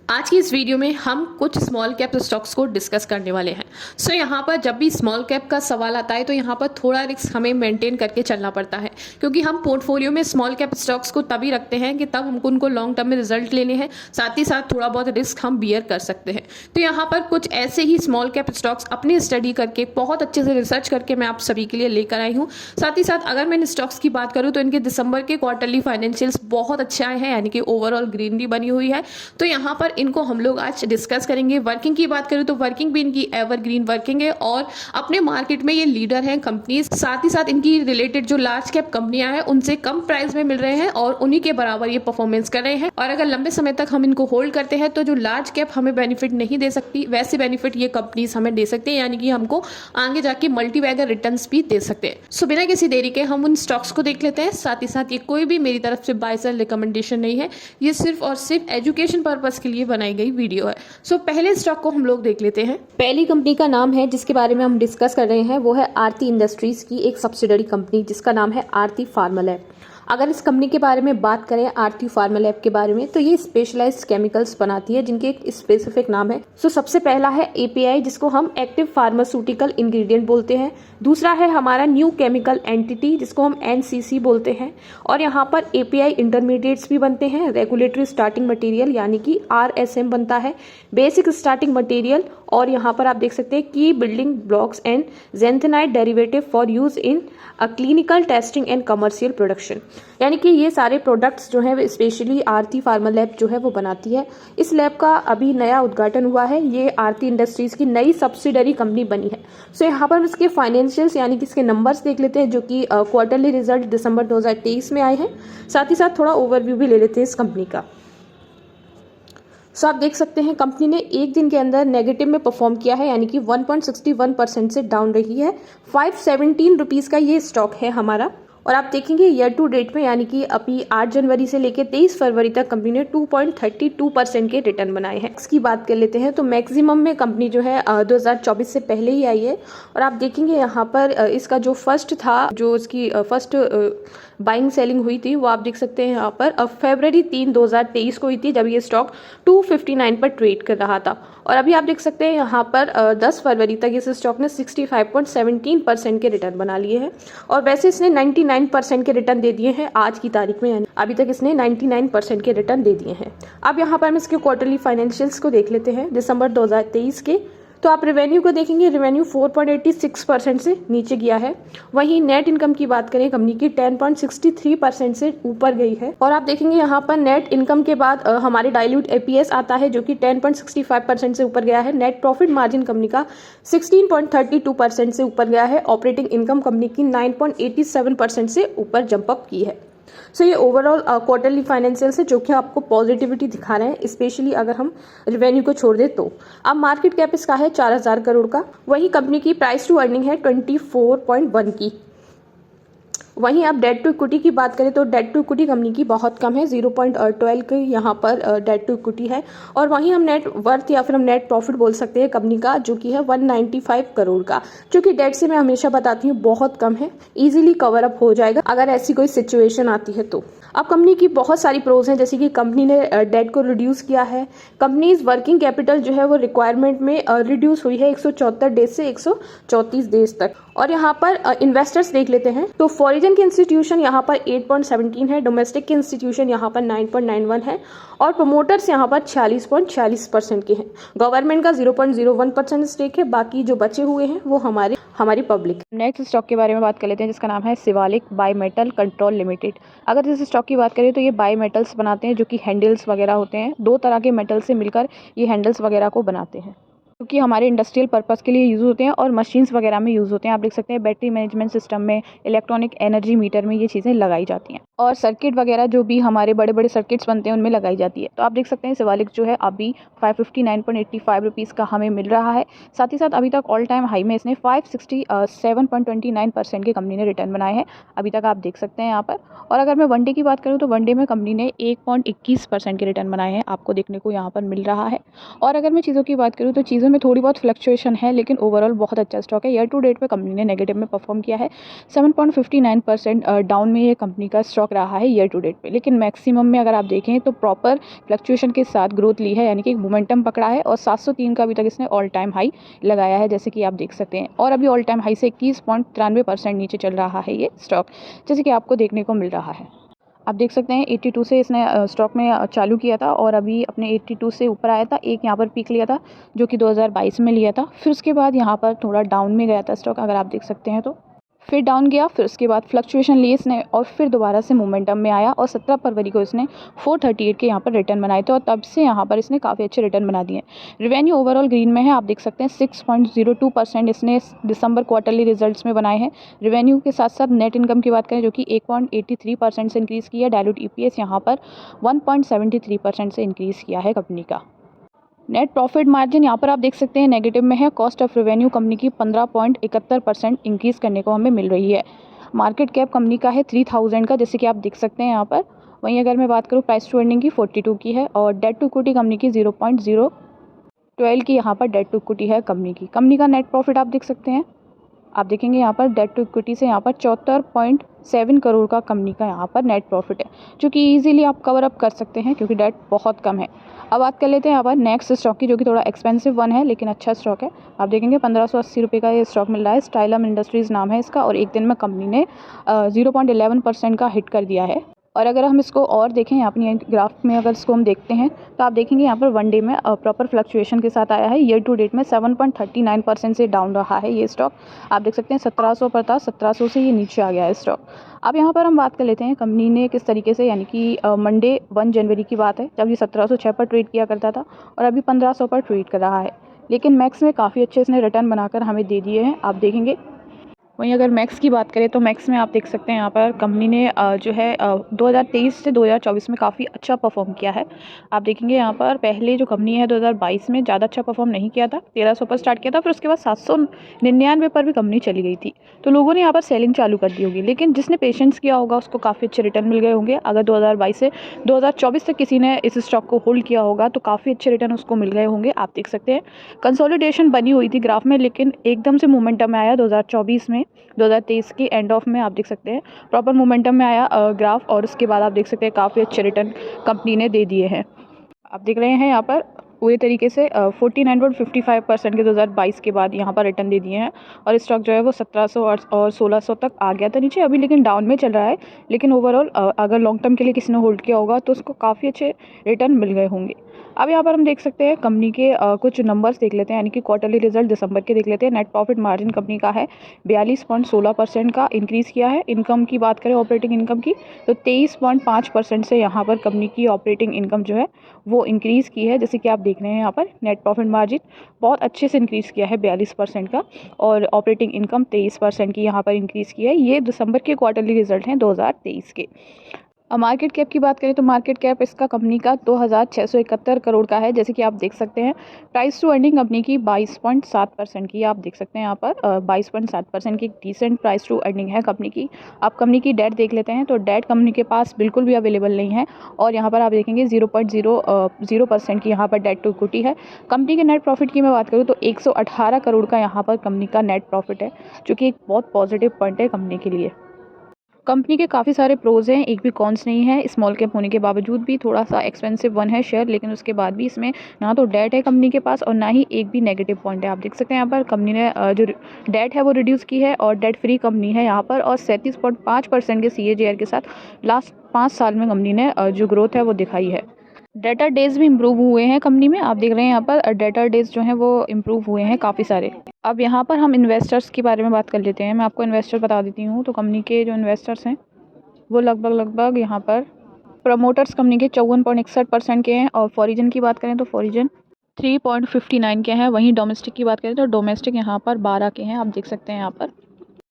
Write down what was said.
आज की इस वीडियो में हम कुछ स्मॉल कैप स्टॉक्स को डिस्कस करने वाले हैं। यहाँ पर जब भी स्मॉल कैप का सवाल आता है तो यहाँ पर थोड़ा रिस्क हमें मेंटेन करके चलना पड़ता है, क्योंकि हम पोर्टफोलियो में स्मॉल कैप स्टॉक्स को तभी रखते हैं कि तब हमको उनको लॉन्ग टर्म में रिजल्ट लेने हैं, साथ ही साथ थोड़ा बहुत रिस्क हम बियर कर सकते हैं। तो यहाँ पर कुछ ऐसे ही स्मॉल कैप स्टॉक्स अपनी स्टडी करके बहुत अच्छे से रिसर्च करके मैं आप सभी के लिए लेकर आई हूँ। साथ ही साथ अगर मैं स्टॉक्स की बात करूँ तो इनके दिसंबर के क्वार्टरली फाइनेंशियल्स बहुत अच्छे आए हैं, यानी कि ओवरऑल ग्रीनरी बनी हुई है। तो यहाँ पर इनको हम लोग आज डिस्कस करेंगे। वर्किंग की बात करूं तो वर्किंग भी इनकी एवरग्रीन वर्किंग है और अपने मार्केट में ये लीडर हैं कंपनीज। साथ ही साथ इनकी रिलेटेड जो लार्ज कैप कंपनियां हैं उनसे कम प्राइस में मिल रहे हैं और उन्हीं के बराबर ये परफॉर्मेंस कर रहे हैं। और अगर लंबे समय तक हम इनको होल्ड करते हैं तो जो लार्ज कैप हमें बेनिफिट नहीं दे सकती, वैसे बेनिफिट ये कंपनीज हमें दे सकते हैं, यानी कि हमको आगे जाके मल्टी बैगर रिटर्न्स भी दे सकते हैं। सो बिना किसी देरी के हम उन स्टॉक्स को देख लेते हैं। साथ ही साथ ये कोई भी मेरी तरफ से बाय सेल रिकमेंडेशन नहीं है, ये सिर्फ और सिर्फ एजुकेशन पर्पस के लिए बनाई गई वीडियो है। सो पहले स्टॉक को हम लोग देख लेते हैं। पहली कंपनी का नाम है जिसके बारे में हम डिस्कस कर रहे हैं, वो है आरती इंडस्ट्रीज की एक सब्सिडरी कंपनी जिसका नाम है आरती फार्मा लैब। अगर इस कंपनी के बारे में बात करें आरती फार्मा लैब के बारे में, तो ये स्पेशलाइज्ड केमिकल्स बनाती है जिनके एक स्पेसिफिक नाम है। सबसे पहला है एपीआई, जिसको हम एक्टिव फार्मास्यूटिकल इंग्रेडिएंट बोलते हैं। दूसरा है हमारा न्यू केमिकल एंटिटी, जिसको हम एनसीसी बोलते हैं। और यहाँ पर एपीआई इंटरमीडिएट्स भी बनते हैं। रेगुलेटरी स्टार्टिंग मटेरियल यानी कि आरएसएम बनता है, बेसिक स्टार्टिंग मटेरियल, और यहाँ पर आप देख सकते हैं की building blocks and xanthenide derivative for use in clinical testing and commercial production. यानी कि ये सारे प्रोडक्ट्स जो है स्पेशली आरती फार्मा लैब जो है वो बनाती है। इस लैब का अभी नया उद्घाटन हुआ है, ये आरती इंडस्ट्रीज की नई सब्सिडरी कंपनी बनी है। यहाँ पर इसके फाइनेंशियल्स यानी कि इसके नंबर्स देख लेते हैं, जो कि क्वार्टरली रिजल्ट दिसंबर 2023 में आए हैं। साथ ही साथ थोड़ा ओवरव्यू भी ले लेते हैं इस कंपनी का। आप देख सकते हैं कंपनी ने एक दिन के अंदर नेगेटिव में परफॉर्म किया है, यानी कि 1.61% से डाउन रही है। 517 रुपीज़ का ये स्टॉक है हमारा। और आप देखेंगे ईयर टू डेट में, यानी कि अभी 8 जनवरी से लेकर 23 फरवरी तक कंपनी ने 2.32% के रिटर्न बनाए हैं। इसकी बात कर लेते हैं तो मैक्सिमम में कंपनी जो है 2024 से पहले ही आई है। और आप देखेंगे यहाँ पर इसका जो फर्स्ट था, जो इसकी फर्स्ट बाइंग सेलिंग हुई थी, वो आप देख सकते हैं यहाँ पर फरवरी 3, 2023 को हुई थी, जब ये स्टॉक 259 पर ट्रेड कर रहा था। और अभी आप देख सकते हैं यहाँ पर 10 फरवरी तक इस स्टॉक ने 65.17% के रिटर्न बना लिए हैं। और वैसे इसने 99% के रिटर्न दे दिए हैं आज की तारीख में, यानी अभी तक इसने 99% के रिटर्न दे दिए हैं। अब यहाँ पर हम इसके क्वार्टरली फाइनेंशियल्स को देख लेते हैं दिसंबर 2023 के। तो आप रेवेन्यू को देखेंगे, रेवेन्यू 4.86% से नीचे गया है। वहीं नेट इनकम की बात करें कंपनी की 10.63% से ऊपर गई है। और आप देखेंगे यहाँ पर नेट इनकम के बाद हमारे डाइल्यूट एपीएस आता है, जो कि 10.65% से ऊपर गया है। नेट प्रॉफिट मार्जिन कंपनी का 16.32% से ऊपर गया है। ऑपरेटिंग इनकम कंपनी की 9.87% से ऊपर जंप अप की है। ये ओवरऑल क्वार्टरली फाइनेंशियल से जो कि आपको पॉजिटिविटी दिखा रहे हैं, स्पेशली अगर हम रेवेन्यू को छोड़ दे तो। अब मार्केट कैप इसका है 4000 करोड़ का। वही कंपनी की प्राइस टू अर्निंग है 24.1 की। वहीं आप डेट टू इक्विटी की बात करें तो डेट टू इक्विटी कंपनी की बहुत कम है, 0.12 की यहाँ पर डेट टू इक्विटी है। और वहीं हम नेट वर्थ या फिर हम नेट प्रॉफिट बोल सकते हैं कंपनी का, जो कि है 195 करोड़ का, जो कि डेट से मैं हमेशा बताती हूँ बहुत कम है, इजीली कवर अप हो जाएगा अगर ऐसी कोई सिचुएशन आती है तो। अब कंपनी की बहुत सारी प्रोज हैं, जैसे कि कंपनी ने डेट को रिड्यूस किया है। कंपनीज वर्किंग कैपिटल जो है वो रिक्वायरमेंट में रिड्यूस हुई है 174 डेज से 134 डेज तक। और यहाँ पर इन्वेस्टर्स देख लेते हैं तो फॉरेन के इंस्टीट्यूशन यहाँ पर 8.17 है, डोमेस्टिक के इंस्टीट्यूशन यहाँ पर 9.91 है, और प्रमोटर्स यहाँ पर 46.46% के हैं। गवर्नमेंट का 0.01% स्टेक है, बाकी जो बचे हुए हैं वो हमारी पब्लिक। नेक्स्ट स्टॉक के बारे में बात कर लेते हैं, जिसका नाम है शिवालिक बायोमेटल कंट्रोल लिमिटेड। अगर इस स्टॉक की बात करें तो ये बायो मेटल्स बनाते हैं, जो कि हैंडल्स वगैरह होते हैं। 2 तरह के मेटल से मिलकर ये हैंडल्स वगैरह को बनाते हैं, क्योंकि हमारे इंडस्ट्रियल पर्पस के लिए यूज़ होते हैं और मशीन्स वगैरह में यूज़ होते हैं। आप देख सकते हैं बैटरी मैनेजमेंट सिस्टम में, इलेक्ट्रॉनिक एनर्जी मीटर में ये चीज़ें लगाई जाती हैं, और सर्किट वगैरह जो भी हमारे बड़े बड़े सर्किट्स बनते हैं उनमें लगाई जाती है। तो आप देख सकते हैं शिवालिक जो है अभी 559.85 रुपीज़ का हमें मिल रहा है। साथ ही साथ अभी तक ऑल टाइम हाई में इसने 567.29% के कंपनी ने रिटर्न बनाए हैं अभी तक, आप देख सकते हैं यहाँ पर। और अगर मैं वन डे की बात करूँ तो वन डे में कंपनी ने 1.21% के रिटर्न बनाए हैं, आपको देखने को यहाँ पर मिल रहा है। और अगर मैं चीज़ों की बात करूँ तो चीज़ों में थोड़ी बहुत फ्लक्चुएशन है, लेकिन ओवरऑल बहुत अच्छा स्टॉक है। ईयर टू डेट में कंपनी ने नेगेटिव में परफॉर्म किया है, 7.59% डाउन में ये कंपनी का स्टॉक स्टॉक रहा है ईयर टू डेट पे, लेकिन मैक्सिमम में अगर आप देखें तो प्रॉपर फ्लक्चुएशन के साथ ग्रोथ ली है, यानी कि एक मोमेंटम पकड़ा है और 703 का अभी तक इसने ऑल टाइम हाई लगाया है, जैसे कि आप देख सकते हैं। और अभी ऑल टाइम हाई से 21.93% नीचे चल रहा है ये स्टॉक, जैसे कि आपको देखने को मिल रहा है। आप देख सकते हैं 82 से इसने स्टॉक में चालू किया था और अभी अपने 82 से ऊपर आया था। एक यहाँ पर पीक लिया था जो कि 2022 में लिया था, फिर उसके बाद यहाँ पर थोड़ा डाउन में गया था स्टॉक, अगर आप देख सकते हैं तो फिर डाउन गया, फिर उसके बाद फ्लक्चुएशन ली इसने और फिर दोबारा से मोमेंटम में आया और 17 फरवरी को इसने 438 के यहाँ पर रिटर्न बनाए थे और तब से यहाँ पर इसने काफ़ी अच्छे रिटर्न बना दिए। रिवेन्यू ओवरऑल ग्रीन में है, आप देख सकते हैं 6.02% इसने दिसंबर क्वार्टरली रिजल्ट्स में बनाए हैं। रिवेन्यू के साथ साथ नेट इनकम की बात करें जो कि 1.83% से इंक्रीज़ की है। डायलूट EPS यहाँ पर 1.73% से इंक्रीज़ किया है कंपनी का। नेट प्रॉफिट मार्जिन यहाँ पर आप देख सकते हैं नेगेटिव में है। कॉस्ट ऑफ रेवेन्यू कंपनी की 15.71% इंक्रीज़ करने को हमें मिल रही है। मार्केट कैप कंपनी का है 3000 का, जैसे कि आप देख सकते हैं यहाँ पर। वहीं अगर मैं बात करूँ प्राइस टू अर्निंग की 42 की है और डेट टू इक्विटी कंपनी की 0.012 की यहाँ पर डेट टू इक्विटी है कंपनी की। कंपनी का नेट प्रॉफिट आप देख सकते हैं, आप देखेंगे यहाँ पर डेट टू इक्विटी से यहाँ पर 74.7 करोड़ का कंपनी का यहाँ पर नेट प्रॉफिट है, जो कि इजीली आप कवर अप कर सकते हैं क्योंकि डेट बहुत कम है। अब बात कर लेते हैं यहाँ पर नेक्स्ट स्टॉक की, जो कि थोड़ा एक्सपेंसिव वन है लेकिन अच्छा स्टॉक है। आप देखेंगे 1580 रुपये का ये स्टॉक मिल रहा है। स्टाइलम इंडस्ट्रीज़ नाम है इसका और एक दिन में कंपनी ने 0.11% का हिट कर दिया है। और अगर हम इसको और देखें यहाँ अपनी ग्राफ में, अगर इसको हम देखते हैं तो आप देखेंगे यहाँ पर वन डे में प्रॉपर फ्लक्चुएशन के साथ आया है। ईयर टू डेट में 7.39% से डाउन रहा है ये स्टॉक। आप देख सकते हैं 1700 पर था, 1700 से ये नीचे आ गया है स्टॉक। अब यहाँ पर हम बात कर लेते हैं कंपनी ने किस तरीके से, यानी कि मंडे 1 जनवरी की बात है जब ये 1706 पर ट्रेड किया करता था और अभी 1500 पर ट्रेड कर रहा है, लेकिन मैक्स में काफ़ी अच्छे इसने रिटर्न बनाकर हमें दे दिए हैं, आप देखेंगे। वहीं अगर मैक्स की बात करें तो मैक्स में आप देख सकते हैं यहाँ पर कंपनी ने जो है 2023 से 2024 में काफ़ी अच्छा परफॉर्म किया है। आप देखेंगे यहाँ पर पहले जो कंपनी है 2022 में ज़्यादा अच्छा परफॉर्म नहीं किया था, 1300 पर स्टार्ट किया था, फिर उसके बाद 799 पर भी कंपनी चली गई थी, तो लोगों ने यहाँ पर सेलिंग चालू कर दी होगी, लेकिन जिसने पेशेंस किया होगा उसको काफ़ी अच्छे रिटर्न मिल गए होंगे। अगर 2022 से 2024 तक किसी ने इस स्टॉक को होल्ड किया होगा तो काफ़ी अच्छे रिटर्न उसको मिल गए होंगे। आप देख सकते हैं कंसोलिडेशन बनी हुई थी ग्राफ में, लेकिन एकदम से मोमेंटम में आया 2024 में, 2023 के एंड ऑफ में आप देख सकते हैं प्रॉपर मोमेंटम में आया ग्राफ और उसके बाद आप देख सकते हैं काफ़ी अच्छे रिटर्न कंपनी ने दे दिए हैं। आप देख रहे हैं यहाँ पर पूरे तरीके से 49.55% के 2022 के बाद यहाँ पर रिटर्न दे दिए हैं और स्टॉक जो है वो 1700 और 1600 तक आ गया था नीचे, अभी लेकिन डाउन में चल रहा है। लेकिन ओवरऑल अगर लॉन्ग टर्म के लिए किसी ने होल्ड किया होगा तो उसको काफ़ी अच्छे रिटर्न मिल गए होंगे। अब यहाँ पर हम देख सकते हैं कंपनी के कुछ नंबर्स देख लेते हैं, यानी कि क्वार्टरली रिजल्ट दिसंबर के देख लेते हैं। नेट प्रॉफिट मार्जिन कंपनी का है 42.16% का इंक्रीज़ किया है। इनकम की बात करें ऑपरेटिंग इनकम की तो 23.5% से यहाँ पर कंपनी की ऑपरेटिंग इनकम जो है वो इंक्रीज़ की है, जैसे कि आप देख रहे हैं यहाँ पर नेट प्रॉफिट मार्जिन बहुत अच्छे से इंक्रीज़ किया है 42% का और ऑपरेटिंग इनकम 23% की यहाँ पर इंक्रीज़ की है। ये दिसंबर के क्वार्टरली रिजल्ट हैं 2023 के। अब मार्केट कैप की बात करें तो मार्केट कैप इसका कंपनी का 2671 करोड़ का है, जैसे कि आप देख सकते हैं। प्राइस टू अर्निंग कंपनी की 22.7% की आप देख सकते हैं यहाँ पर 22.7% की डिसेंट प्राइस टू अर्निंग है कंपनी की। आप कंपनी की डेट देख लेते हैं तो डेट कंपनी के पास बिल्कुल भी अवेलेबल नहीं है और यहाँ पर आप देखेंगे 0.00% की यहाँ पर डेट टू इक्विटी है। कंपनी के नेट प्रॉफिट की मैं बात करूँ तो 118 करोड़ का यहाँ पर कंपनी का नेट प्रॉफिट है, जो कि एक बहुत पॉजिटिव पॉइंट है कंपनी के लिए। कंपनी के काफ़ी सारे प्रोज हैं, एक भी कॉन्स नहीं है। स्मॉल कैप होने के बावजूद भी थोड़ा सा एक्सपेंसिव वन है शेयर, लेकिन उसके बाद भी इसमें ना तो डेट है कंपनी के पास और ना ही एक भी नेगेटिव पॉइंट है। आप देख सकते हैं यहाँ पर कंपनी ने जो डेट है वो रिड्यूस की है और डेट फ्री कंपनी है यहाँ पर और 37.5% के CAGR के साथ लास्ट 5 साल में कंपनी ने जो ग्रोथ है वो दिखाई है। डेटा डेज भी इम्प्रूव हुए हैं कंपनी में, आप देख रहे हैं यहाँ पर डेटा डेज जो हैं वो इम्प्रूव हुए हैं काफ़ी सारे। अब यहाँ पर हम इन्वेस्टर्स के बारे में बात कर लेते हैं। मैं आपको इन्वेस्टर बता देती हूँ। तो कंपनी के जो इन्वेस्टर्स हैं वो लगभग यहाँ पर प्रमोटर्स कंपनी के 54.61% के हैं और फॉरिजन की बात करें तो फॉरिजन 3.59 के हैं। वहीं डोमेस्टिक की बात करें तो डोमेस्टिक यहाँ पर 12 के हैं, आप देख सकते हैं यहाँ पर।